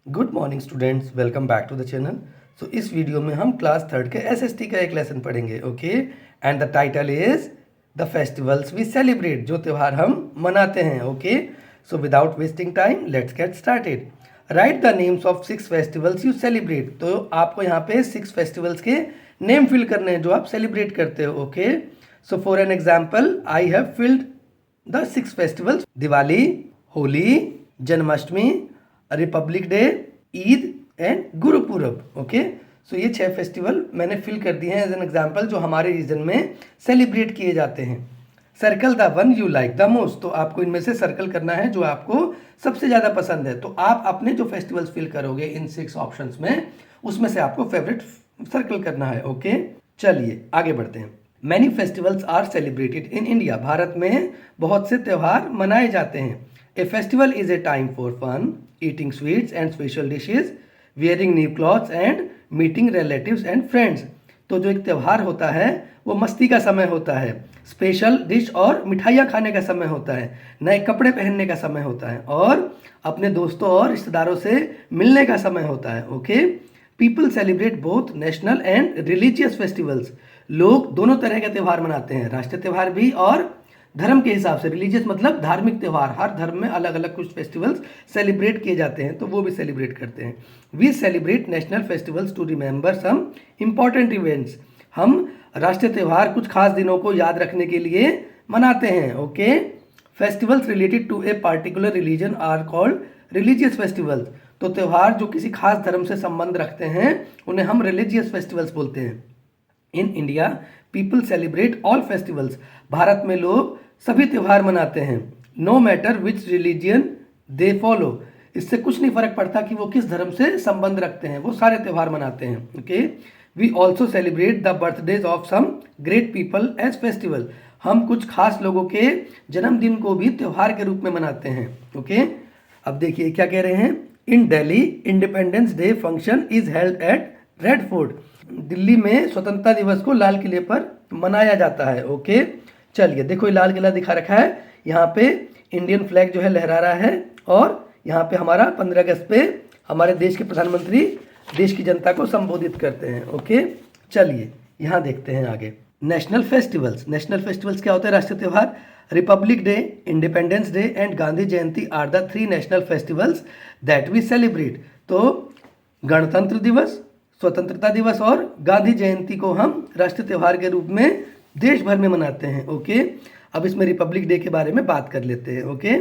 Good morning students, welcome back to the channel. So इस video में हम class third के एसएसटी का एक लेसन पढ़ेंगे। Okay, and the title is the festivals we celebrate, जो त्यौहार हम मनाते हैं। Okay, so without wasting time let's get started. Right the names of 6 festivals you celebrate. तो आपको यहाँ पे 6 फेस्टिवल्स के नेम फिल करने हैं जो आप सेलिब्रेट करते हो। Okay, so for an example I have filled the 6 festivals: Diwali, Holi, Janmashtami, republic day, Eid and Gurpurab. Okay, so ये 6 फेस्टिवल मैंने फिल कर दिए हैं एज एन एग्जाम्पल जो हमारे रीजन में सेलिब्रेट किए जाते हैं। Circle the one you like the most. तो आपको इनमें से सर्कल करना है जो आपको सबसे ज़्यादा पसंद है। तो आप अपने जो फेस्टिवल्स फिल करोगे इन 6 ऑप्शंस में, उसमें से आपको फेवरेट सर्कल करना है। ओके, चलिए आगे बढ़ते हैं। Many festivals are celebrated in India. Bharat में बहुत से त्यौहार मनाए जाते हैं। A festival is a time for fun, eating sweets and special dishes, wearing new clothes and meeting relatives and friends। तो जो एक त्यौहार होता है वो मस्ती का समय होता है, स्पेशल डिश और मिठाइयाँ खाने का समय होता है, नए कपड़े पहनने का समय होता है और अपने दोस्तों और रिश्तेदारों से मिलने का समय होता है। Okay, people celebrate both national and religious festivals. लोग दोनों तरह के त्यौहार मनाते हैं, राष्ट्रीय त्यौहार भी और धर्म के हिसाब से। रिलीजियस मतलब धार्मिक त्यौहार, हर धर्म में अलग अलग कुछ फेस्टिवल्स सेलिब्रेट किए जाते हैं, तो वो भी सेलिब्रेट करते हैं। We celebrate national festivals to remember some important events. हम राष्ट्रीय त्यौहार कुछ खास दिनों को याद रखने के लिए मनाते हैं। Okay, festivals related to a particular religion are called religious festivals. तो त्यौहार जो किसी खास धर्म से संबंध रखते हैं उन्हें हम रिलीजियस फेस्टिवल्स बोलते हैं। In India people celebrate all festivals. Bharat में लोग सभी त्यौहार मनाते हैं, no matter which religion they follow. इससे कुछ नहीं फर्क पड़ता कि वो किस धर्म से संबंध रखते हैं, वो सारे त्यौहार मनाते हैं। Okay, we also celebrate the birthdays of some great people as festival. हम कुछ खास लोगों के जन्मदिन को भी त्यौहार के रूप में मनाते हैं। ओके, अब देखिए क्या कह रहे हैं। In Delhi independence day function is held at Red Fort. Delhi में स्वतंत्रता दिवस को लाल किले पर मनाया जाता है। ओके, चलिए देखो ये लाल किला दिखा रखा है, यहाँ पे इंडियन फ्लैग जो है लहरा रहा है और यहाँ पे हमारा 15 अगस्त पे हमारे देश के प्रधानमंत्री देश की जनता को संबोधित करते हैं। ओके, चलिए यहाँ देखते हैं आगे। National festivals. नेशनल फेस्टिवल्स क्या होते हैं? राष्ट्रीय त्यौहार। Republic day, independence day and Gandhi Jayanti are the 3 national festivals that we celebrate. तो गणतंत्र दिवस, स्वतंत्रता दिवस और गांधी जयंती को हम राष्ट्रीय त्यौहार के रूप में देश भर में मनाते हैं। ओके, अब इसमें रिपब्लिक डे के बारे में बात कर लेते हैं। Okay,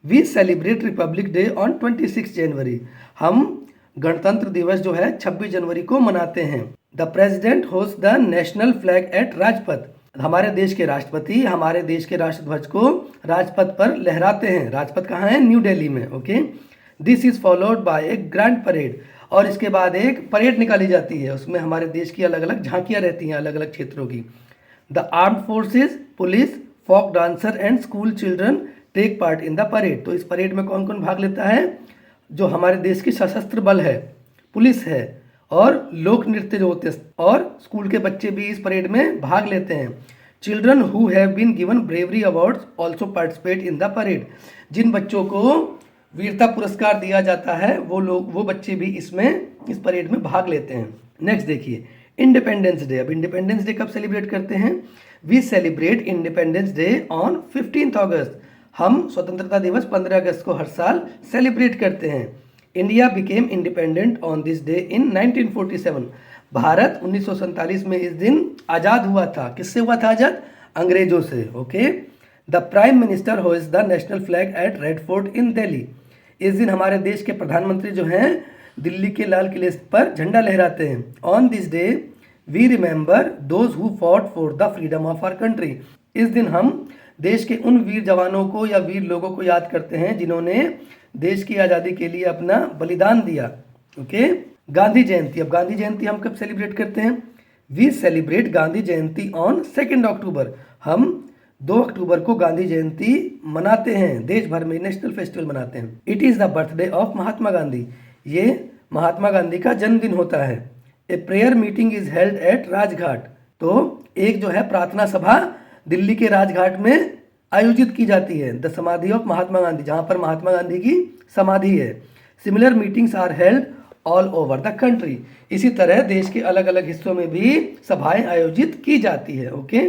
we celebrate republic day on 26 January. हम गणतंत्र दिवस जो है 26 जनवरी को मनाते हैं। The president host the national flag at Rajpath. हमारे देश के राष्ट्रपति हमारे देश के राष्ट्रध्वज को राजपथ पर लहराते हैं। राजपथ कहाँ है? न्यू दिल्ली में। Okay, this is followed by A grand parade. और इसके बाद एक परेड निकाली जाती है, उसमें हमारे देश की अलग अलग झांकियाँ रहती हैं, अलग अलग क्षेत्रों की। The armed forces, police, folk dancer and school children take part in the parade. तो इस परेड में कौन कौन भाग लेता है? जो हमारे देश की सशस्त्र बल है, पुलिस है और लोक नृत्य जो होते हैं, और स्कूल के बच्चे भी इस परेड में भाग लेते हैं। Children who have been given bravery awards also participate in the parade. जिन बच्चों को वीरता पुरस्कार दिया जाता है वो बच्चे भी इसमें इस परेड में भाग लेते हैं। नेक्स्ट देखिए, इंडिपेंडेंस डे। अब इंडिपेंडेंस डे कब सेलिब्रेट करते हैं? We celebrate independence day on 15 August. हम स्वतंत्रता दिवस 15 अगस्त को हर साल सेलिब्रेट करते हैं। India became independent on this day in 1947। Bharat 1947 में इस दिन आज़ाद हुआ था। किससे हुआ था आज़ाद? अंग्रेजों से। Okay, the prime minister hoist the national flag at Red Fort in Delhi. इस दिन हमारे देश के प्रधानमंत्री जो हैं दिल्ली के लाल किले पर झंडा लहराते हैं। On this day we remember those who fought for the freedom of our country. इस दिन हम देश के उन वीर जवानों को या वीर लोगों को याद करते हैं जिन्होंने देश की आज़ादी के लिए अपना बलिदान दिया। ओके, गांधी जयंती। अब गांधी जयंती हम कब सेलिब्रेट करते हैं? We celebrate Gandhi Jayanti on 2 October. हम 2 अक्टूबर को गांधी जयंती मनाते हैं, देश भर में नेशनल फेस्टिवल मनाते हैं। It is the birthday of Mahatma Gandhi. ये महात्मा गांधी का जन्मदिन होता है। A prayer meeting is held at Rajghat. तो एक जो है प्रार्थना सभा दिल्ली के राजघाट में आयोजित की जाती है। द समाधि ऑफ महात्मा गांधी, जहाँ पर महात्मा गांधी की समाधि है। Similar meetings are held all over the country. इसी तरह देश के अलग अलग हिस्सों में भी सभाएं आयोजित की जाती है। ओके,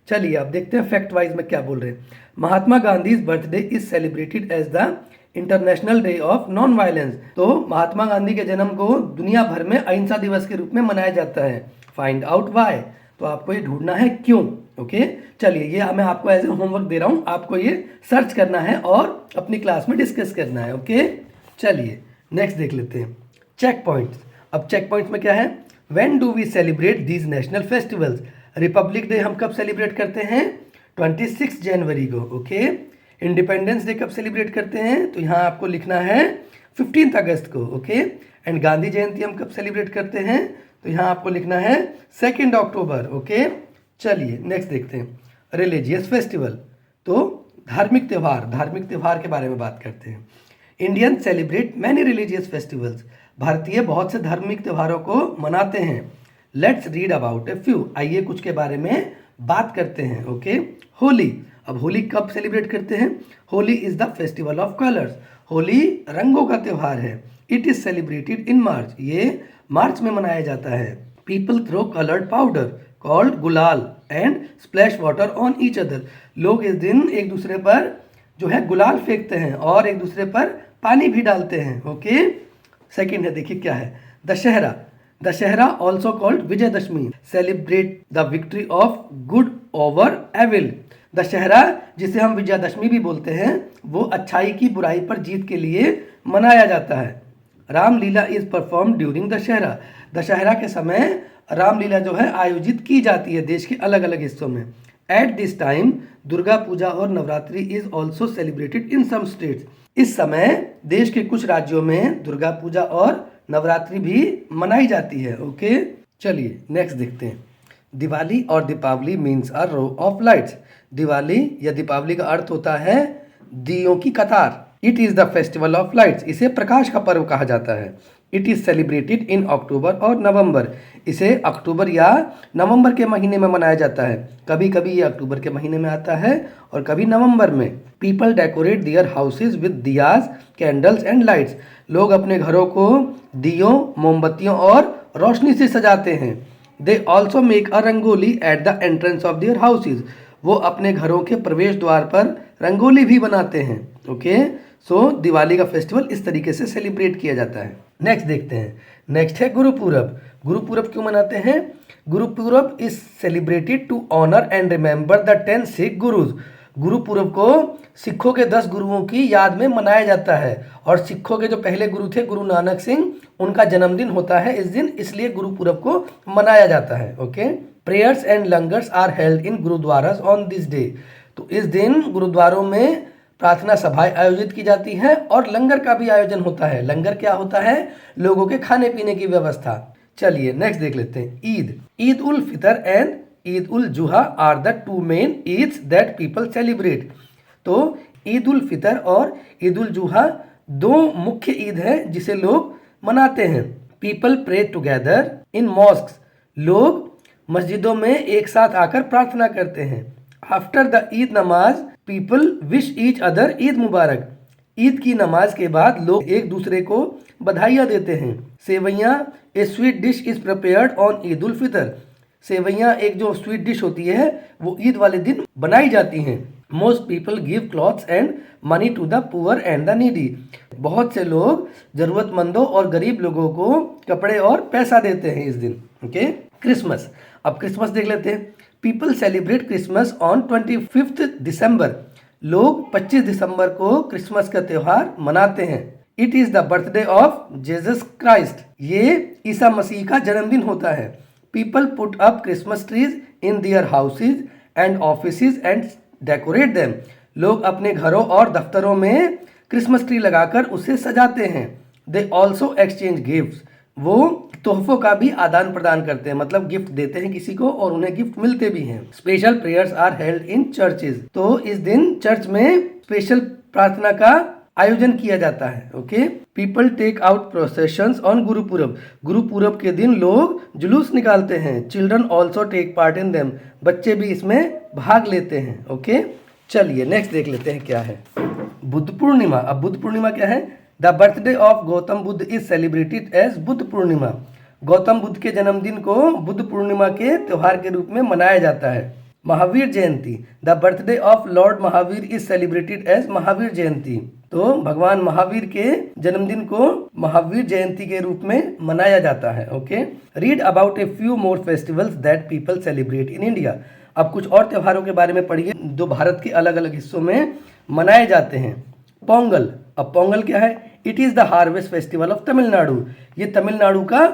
चलिए अब देखते हैं फैक्ट वाइज में क्या बोल रहे हैं। Mahatma Gandhi birthday is celebrated as the international day of non violence. तो महात्मा गांधी के जन्म को दुनिया भर में अहिंसा दिवस के रूप में मनाया जाता है। फाइंड आउट व्हाई, तो आपको ये ढूंढना है क्यों। ओके, चलिए ये मैं आपको एज ए होमवर्क दे रहा हूँ, आपको ये सर्च करना है और अपनी क्लास में डिस्कस करना है। ओके, चलिए नेक्स्ट देख लेते हैं चेक पॉइंट्स। अब चेक पॉइंट्स में क्या है, when do we celebrate these national festivals. Republic day हम कब सेलिब्रेट करते हैं, 26 जनवरी को। ओके, इंडिपेंडेंस डे कब सेलिब्रेट करते हैं, तो यहाँ आपको लिखना है 15 अगस्त को। ओके, एंड गांधी जयंती हम कब सेलिब्रेट करते हैं, तो यहाँ आपको लिखना है 2 अक्टूबर। ओके, चलिए नेक्स्ट देखते हैं रिलीजियस फेस्टिवल। तो धार्मिक त्यौहार के बारे में बात करते हैं। Indian celebrate many religious festivals. भारतीय बहुत से धार्मिक त्योहारों को मनाते हैं। Let's read about a few. आइए कुछ के बारे में बात करते हैं। ओके, होली। अब होली कब सेलिब्रेट करते हैं, Holi is the festival of colours. Holi रंगों का त्यौहार है। It is celebrated in March. ये मार्च में मनाया जाता है। People throw coloured powder called gulal and splash water on each other. लोग इस दिन एक दूसरे पर जो है गुलाल फेंकते हैं और एक दूसरे पर पानी भी डालते हैं। ओके, सेकंड है, देखिए क्या है, Dussehra. Dussehra also called Vijayadashami celebrate the victory of good over evil. Dussehra जिसे हम विजयदशमी भी बोलते हैं, वो अच्छाई की बुराई पर जीत के लिए मनाया जाता है। Ramlila is perform during Dussehra. Dussehra के समय रामलीला जो है आयोजित की जाती है देश के अलग अलग हिस्सों में। At this time Durga Puja और Navratri is also celebrated in some states. इस समय देश के कुछ राज्यों में दुर्गा पूजा और नवरात्रि भी मनाई जाती है। ओके, चलिए नेक्स्ट देखते हैं। दिवाली और Deepavali means a row of lights. Diwali या दीपावली का अर्थ होता है दियों की कतार। It is the festival of lights. इसे प्रकाश का पर्व कहा जाता है। It is celebrated in October और नवंबर। इसे अक्टूबर या नवंबर के महीने में मनाया जाता है। कभी कभी ये अक्टूबर के महीने में आता है और कभी नवंबर में। People decorate their houses with diyas, candles and lights. लोग अपने घरों को दियों, मोमबत्तियों और रोशनी से सजाते हैं। They also make a rangoli at the entrance of their houses. वो अपने घरों के प्रवेश द्वार पर रंगोली भी बनाते हैं। ओके, सो दिवाली का फेस्टिवल इस तरीके से सेलिब्रेट किया जाता है। नेक्स्ट देखते हैं, नेक्स्ट है गुरुपूरब। गुरुपूरब क्यों मनाते हैं, Gurpurab is celebrated to honour and remember the 10 Sikh gurus. Gurpurab को सिखों के 10 गुरुओं की याद में मनाया जाता है और सिखों के जो पहले गुरु थे गुरु नानक सिंह, उनका जन्मदिन होता है इस दिन, इसलिए गुरुपूरब को मनाया जाता है। Okay, prayers and langars are held in gurdwaras on this day. तो इस दिन गुरुद्वारों में प्रार्थना सभाएं आयोजित की जाती है और लंगर का भी आयोजन होता है। लंगर क्या होता है, लोगों के खाने पीने की व्यवस्था। चलिए नेक्स्ट देख लेते हैं, Eid. Eid ul Fitr and Eid ul Zuha are the 2 main Eids that people celebrate. तो ईद उल फितर और ईद उल जुहा 2 मुख्य ईद है जिसे लोग मनाते हैं। People pray together in mosques. लोग मस्जिदों में एक साथ आकर प्रार्थना करते हैं। After the Eid namaz people wish each other Eid Mubarak. Eid की नमाज के बाद लोग एक दूसरे को बधाइयाँ देते हैं। Sevaiyan a sweet dish is prepared on Eid ul Fitr. सेवैयाँ एक जो स्वीट डिश होती है वो ईद वाले दिन बनाई जाती हैं। Most people give clothes and money to the poor and the needy. बहुत से लोग जरूरतमंदों और गरीब लोगों को कपड़े और पैसा देते हैं इस दिन। Okay, Christmas. अब क्रिसमस देख लेते हैं। People celebrate Christmas on 25 December. लोग 25 दिसंबर को क्रिसमस का त्यौहार मनाते हैं। It is the birthday of Jesus Christ. ये ईसा मसीह का जन्मदिन होता है। People put up Christmas trees in their houses and offices and decorate them. लोग अपने घरों और दफ्तरों में क्रिसमस ट्री लगाकर उसे सजाते हैं। They also exchange gifts. वो तोहफों का भी आदान प्रदान करते हैं, मतलब गिफ्ट देते हैं किसी को और उन्हें गिफ्ट मिलते भी हैं। Special prayers are held in churches. तो इस दिन चर्च में स्पेशल प्रार्थना का आयोजन किया जाता है। Okay, people take out processions on Gurpurab. Gurpurab के दिन लोग जुलूस निकालते हैं। Children also take part in them. बच्चे भी इसमें भाग लेते हैं। ओके, चलिए नेक्स्ट देख लेते हैं क्या है, बुद्ध पूर्णिमा। अब बुद्ध पूर्णिमा क्या है, the birthday of Gautam Buddha is celebrated as Buddha Purnima. Gautam Buddha के जन्मदिन को बुद्ध पूर्णिमा के त्यौहार के रूप में मनाया जाता है। Mahavir Jayanti, the birthday of lord Mahavir is celebrated as Mahavir Jayanti. तो भगवान महावीर के जन्मदिन को महावीर जयंती के रूप में मनाया जाता है। Okay, read about a few more festivals that people celebrate in India. अब कुछ और त्योहारों के बारे में पढ़िए जो भारत के अलग अलग हिस्सों में मनाए जाते हैं। पोंगल, अब पोंगल क्या है? It is the harvest festival of Tamil Nadu. ये तमिलनाडु का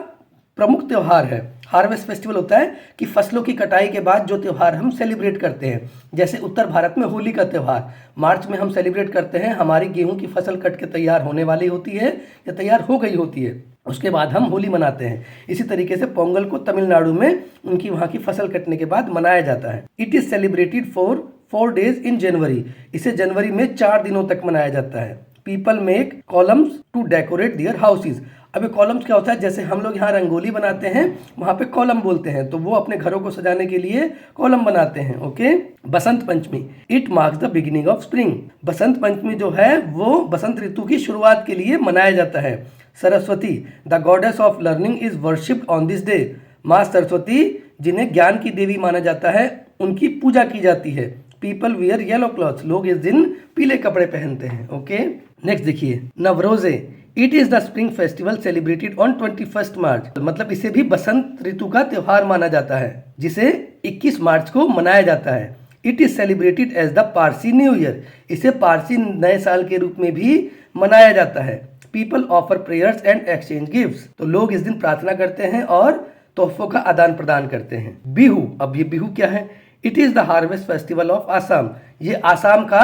प्रमुख त्यौहार है। हार्वेस्ट फेस्टिवल होता है कि फसलों की कटाई के बाद जो त्यौहार हम सेलिब्रेट करते हैं, जैसे उत्तर भारत में होली का त्यौहार मार्च में हम सेलिब्रेट करते हैं। हमारी गेहूं की फसल कट के तैयार होने वाली होती है या तैयार हो गई होती है, उसके बाद हम होली मनाते हैं। इसी तरीके से पोंगल को तमिलनाडु में उनकी वहाँ की फसल कटने के बाद मनाया जाता है। It is celebrated for 4 days in January. इसे जनवरी में 4 दिनों तक मनाया जाता है। People make kolams to decorate their houses. अब ये कॉलम्स क्या होता है? जैसे हम लोग यहाँ रंगोली बनाते हैं, वहाँ पे कॉलम बोलते हैं, तो वो अपने घरों को सजाने के लिए कॉलम बनाते हैं। Okay, Basant Panchami, it marks the beginning of spring. Basant Panchami जो है वो बसंत ऋतु की शुरुआत के लिए मनाया जाता है। Saraswati, the goddess of learning is worshipped on this day. माँ सरस्वती जिन्हें ज्ञान की देवी माना जाता है, उनकी पूजा की जाती है। पीपल वियर येलो क्लॉथ्स, लोग इस दिन पीले कपड़े पहनते हैं। ओके, नेक्स्ट देखिए, Navroz, it is the spring festival celebrated on 21 March. मतलब इसे भी बसंत ऋतु का त्यौहार माना जाता है, जिसे 21 मार्च को मनाया जाता है। It is celebrated as the Parsi new year. इसे पारसी नए साल के रूप में भी मनाया जाता है। People offer prayers and exchange gifts, तो लोग इस दिन प्रार्थना करते हैं और तोहफों का आदान प्रदान करते हैं। बिहू, अब ये बिहू क्या है? It is the harvest festival of Assam. ये आसाम का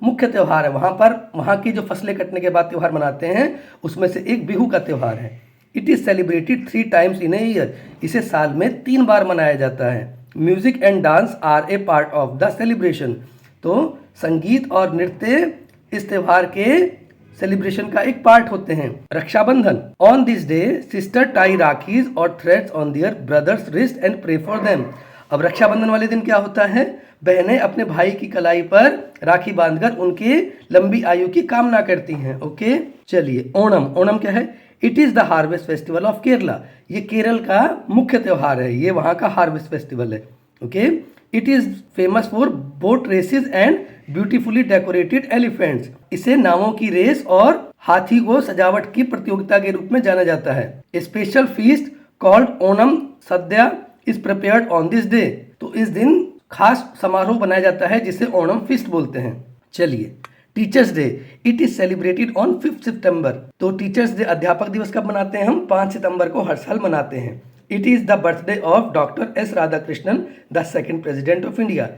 मुख्य त्यौहार है। वहाँ की जो फसलें कटने के बाद त्यौहार मनाते हैं, उसमें से एक बिहू का त्यौहार है। It is celebrated 3 times in a year. इसे साल में 3 बार मनाया जाता है। Music and dance are a part of the celebration. तो संगीत और नृत्य इस त्यौहार के सेलिब्रेशन का एक पार्ट होते हैं। Rakshabandhan, on this day sister tie rakhis और threads on their brothers wrist and pray for them. अब रक्षाबंधन वाले दिन क्या होता है? बहनें अपने भाई की कलाई पर राखी बांधकर उनके लंबी आयु की कामना करती हैं। ओके, चलिए ओणम। ओणम क्या है? It is the harvest festival of Kerala. ये केरल का मुख्य त्यौहार है, ये वहाँ का हार्वेस्ट फेस्टिवल है। Okay, it is famous for boat races and beautifully decorated elephants. इसे नावों की रेस और हाथी को सजावट की प्रतियोगिता के रूप में जाना जाता है। स्पेशल फीस्ट कॉल्ड ओणम सद्या is prepared on this day. तो इस दिन खास समारोह बनाया जाता है जिसे ओणम फीस्ट बोलते हैं। चलिए, teachers day, it is celebrated on 5 सितंबर। तो टीचर्स डे, अध्यापक दिवस कब मनाते हैं हम? 5 सितंबर को हर साल मनाते हैं। It is the birthday of doctor S Radhakrishnan, the second president of India.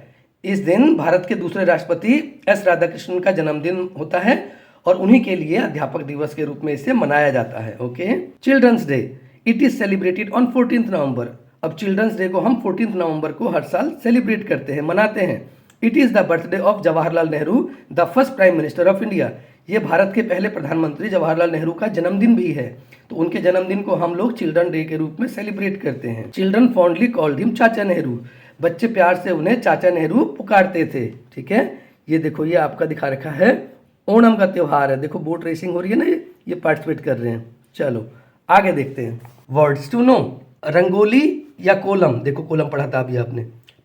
इस दिन भारत के दूसरे राष्ट्रपति एस राधाकृष्णन का जन्मदिन होता है और उन्हीं के लिए अध्यापक दिवस के रूप में इसे मनाया जाता है। Okay, children's day, it is celebrated on 14 November. अब चिल्ड्रंस डे को हम 14 नवंबर को हर साल सेलिब्रेट करते हैं, मनाते हैं। It is the birthday of Jawaharlal Nehru, the first prime minister of India. ये भारत के पहले प्रधानमंत्री जवाहरलाल नेहरू का जन्मदिन भी है, तो उनके जन्मदिन को हम लोग चिल्ड्रन डे के रूप में सेलिब्रेट करते हैं। चिल्ड्रन फॉन्डली कॉल्ड हिम चाचा नेहरू। बच्चे प्यार से उन्हें चाचा नेहरू पुकारते थे। ठीक है, ये देखो, ये आपका दिखा रखा है ओणम का त्यौहार है। देखो बोट रेसिंग हो रही है ना, ये पार्टिसिपेट कर रहे हैं। चलो आगे देखते हैं। वर्ड्स टू नो, रंगोली या कोलम, देखो कोलम पढ़ा था अभी आपने।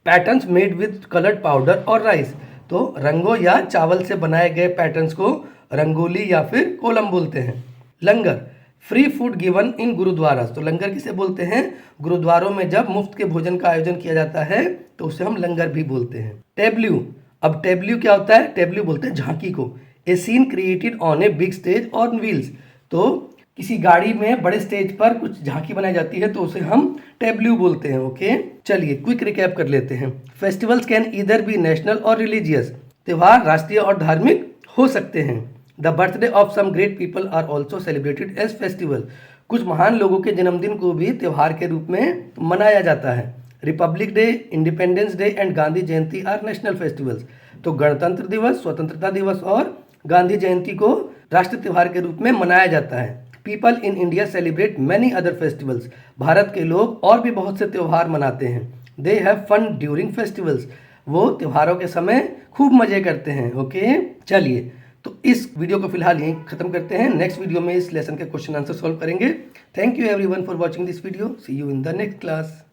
Patterns made with coloured powder और राइस, तो रंगों या चावल से बनाए गए पैटर्न्स को रंगोली या फिर कोलम बोलते हैं। Langar, free food given in gurdwara, तो लंगर किसे बोलते हैं? गुरुद्वारों में जब मुफ्त के भोजन का आयोजन किया जाता है तो उसे हम लंगर भी बोलते हैं। टेब्ल्यू, अब टेब्ल्यू क्या होता है? टेब्ल्यू बोलते हैं झांकी को। A scene created on a big stage on wheels, तो किसी गाड़ी में बड़े स्टेज पर कुछ झांकी बनाई जाती है तो उसे हम टेब्ल्यू बोलते हैं। ओके, चलिए क्विक रिकैप कर लेते हैं। Festivals can either be national or religious, त्यौहार राष्ट्रीय और धार्मिक हो सकते हैं। The birthday of some great people are also celebrated as festival, कुछ महान लोगों के जन्मदिन को भी त्यौहार के रूप में मनाया जाता है। Republic day, independence day and Gandhi Jayanti are national festivals, तो गणतंत्र दिवस, स्वतंत्रता दिवस और गांधी जयंती को राष्ट्रीय त्यौहार के रूप में मनाया जाता है। People in India celebrate many other festivals, Bharat के लोग और भी बहुत से त्यौहार मनाते हैं। They have fun during festivals, वो त्योहारों के समय खूब मजे करते हैं। ओके, चलिए तो इस वीडियो को फिलहाल यहीं खत्म करते हैं। नेक्स्ट वीडियो में इस लेसन के क्वेश्चन आंसर सॉल्व करेंगे। Thank you everyone for watching this video. See you in the next class.